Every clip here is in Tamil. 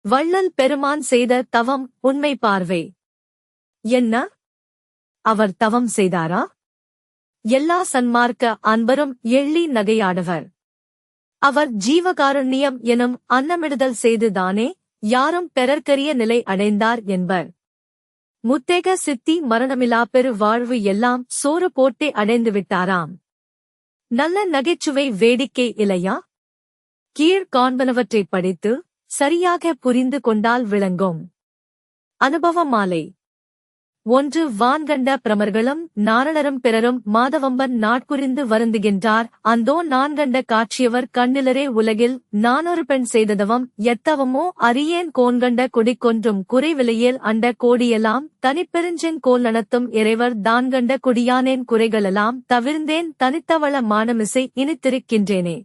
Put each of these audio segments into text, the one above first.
வள்ளல் பெருமான் செய்த தவம் உண்மை பார்வை. என்ன? அவர் தவம் செய்தாரா? எல்லா சன்மார்க்க அன்பரும் எள்ளி நகையாடவர். அவர் ஜீவகாருண்யம் எனும் அன்னமிடுதல் செய்துதானே யாரும் பெறற்கரிய நிலை அடைந்தார் என்பர். முத்தேக சித்தி மரணமிலா பெரு வாழ்வு எல்லாம் சோறு போட்டே அடைந்து விட்டாராம். நல்ல நகைச்சுவை வேடிக்கை இல்லையா? கீழ் காண்பனவற்றைப் படித்து சரியாக புரிந்து கொண்டால் விளங்கும். அனுபவ மாலை. 1. வான்கண்ட பிரமர்களும் நாரணரும் பிறரும் மாதவம்பன் நாட்குறிந்து வருந்துகின்றார். அந்தோ நான்கண்ட காட்சியவர் கண்ணிலரே உலகில் நானொரு பெண் செய்ததவம் எத்தவமோ அறியேன் கோன்கண்ட குடிக்கொன்றும் குறைவிலையேல் அண்ட கோடியெல்லாம் தனிப்பெருஞ்செங் கோல் நடத்தும் இறைவர் தான்கண்ட குடியானேன் குறைகளெல்லாம் தவிர்ந்தேன் தனித்தவள மானமிசை இனித்திருக்கின்றேனே.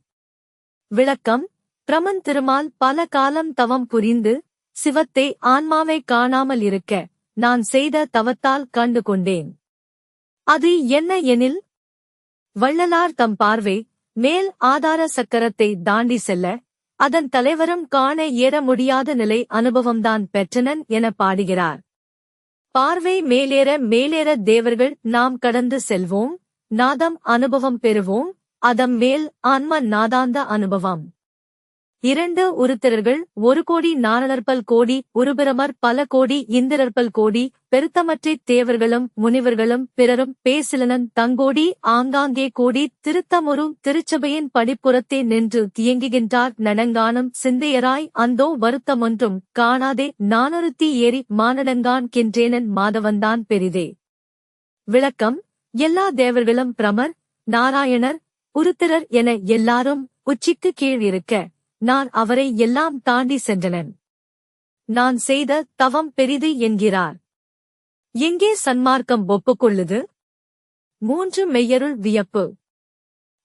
விளக்கம். பிரமன் திருமால் பல காலம் தவம் புரிந்து சிவத்தை ஆன்மாவை காணாமல் இருக்க நான் செய்த தவத்தால் கண்டு கொண்டேன். அது என்ன எனில், வள்ளலார் தம் பார்வை மேல் ஆதார சக்கரத்தை தாண்டி செல்ல அதன் தலைவரும் காண ஏற முடியாத நிலை அனுபவம்தான் பெற்றனன் என பாடுகிறார். பார்வை மேலேற மேலேற தேவர்கள் நாம் கடந்து செல்வோம், நாதம் அனுபவம் பெறுவோம், அதம் மேல் ஆன்ம நாதாந்த அனுபவம். 2. உருத்திரர்கள் 1 கோடி நாரணர்பல் கோடி உருபிரமர் பல கோடி இந்திரர்பல் கோடி பெருத்தமற்றைத் தேவர்களும் முனிவர்களும் பிறரும் பேசிலனன் தங்கோடி ஆங்காங்கே கோடி திருத்தமுறு திருச்சபையின் படிப்புறத்தே நின்று தியங்குகின்றார் நனங்கானும் சிந்தையராய் அந்தோ வருத்தமொன்றும் காணாதே நானொருத்தி ஏறி மானடங்கான் கின்றேனன் மாதவன்தான் பெரிதே. விளக்கம். எல்லா தேவர்களும் பிரமர், நாராயணர், உருத்திரர் என எல்லாரும் உச்சிக்கு கீழ் இருக்க நான் அவரை எல்லாம் தாண்டி சென்றனன். நான் செய்த தவம் பெரிது என்கிறார். எங்கே சன்மார்க்கம் ஒப்புக்கொள்ளுது? 3. மெய்யருள் வியப்பு.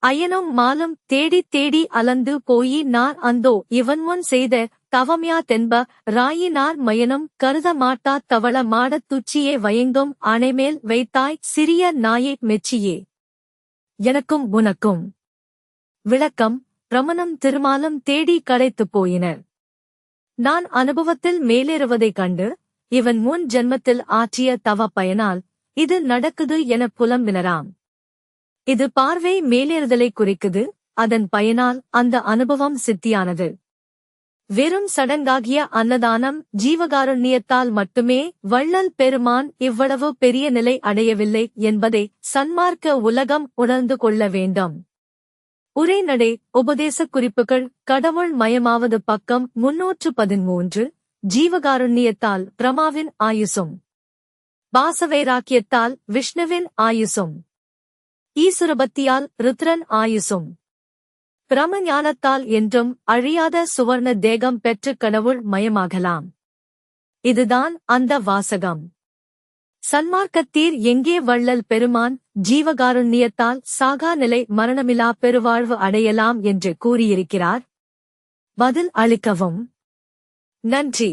அயனும் மாலும் தேடித் தேடி அலந்து போயி நார் அந்தோ இவன் முன் செய்த தவம்யா தென்ப ராயினார் மயனும் கருத மாட்டா தவள மாடத் துச்சியே வயங்கும் அணைமேல் வைத்தாய் சிறிய நாயை மெச்சியே. எனக்கும் உனக்கும். விளக்கம். பிரமனும் திருமாலும் தேடி களைத்துப் போயினர். நான் அனுபவத்தில் மேலேறுவதைக் கண்டு இவன் முன் ஜென்மத்தில் ஆற்றிய தவ பயனால் இது நடக்குது என புலம்பினராம். இது பார்வை மேலேறுதலை குறிக்குது. அதன் பயனால் அந்த அனுபவம் சித்தியானது. வெறும் சடங்காகிய அன்னதானம் ஜீவகாருண்யத்தால் மட்டுமே வள்ளல் பெருமான் இவ்வளவு பெரிய நிலை அடையவில்லை என்பதை சன்மார்க்க உலகம் உணர்ந்து கொள்ள வேண்டும். உரைநடை. உபதேசக் குறிப்புகள். கடவுள் மயமாவது பக்கம் 313. ஜீவகாருண்யத்தால் பிரமாவின் ஆயுசும் பாசவைராக்கியத்தால் விஷ்ணுவின் ஆயுசும் ஈசுரபக்தியால் ருத்ரன் ஆயுசும் பிரம ஞானத்தால் என்றும் அழியாத சுவர்ண தேகம் பெற்று கடவுள் மயமாகலாம். இதுதான் அந்த வாசகம். சன்மார்க்கத்தீர் எங்கே வள்ளல் பெருமான் ஜீவகாருண்யத்தால் சாகா நிலை மரணமிலா பெருவாழ்வு அடையலாம் என்று கூறியிருக்கிறார்? பதில் அளிக்கவும். நன்றி.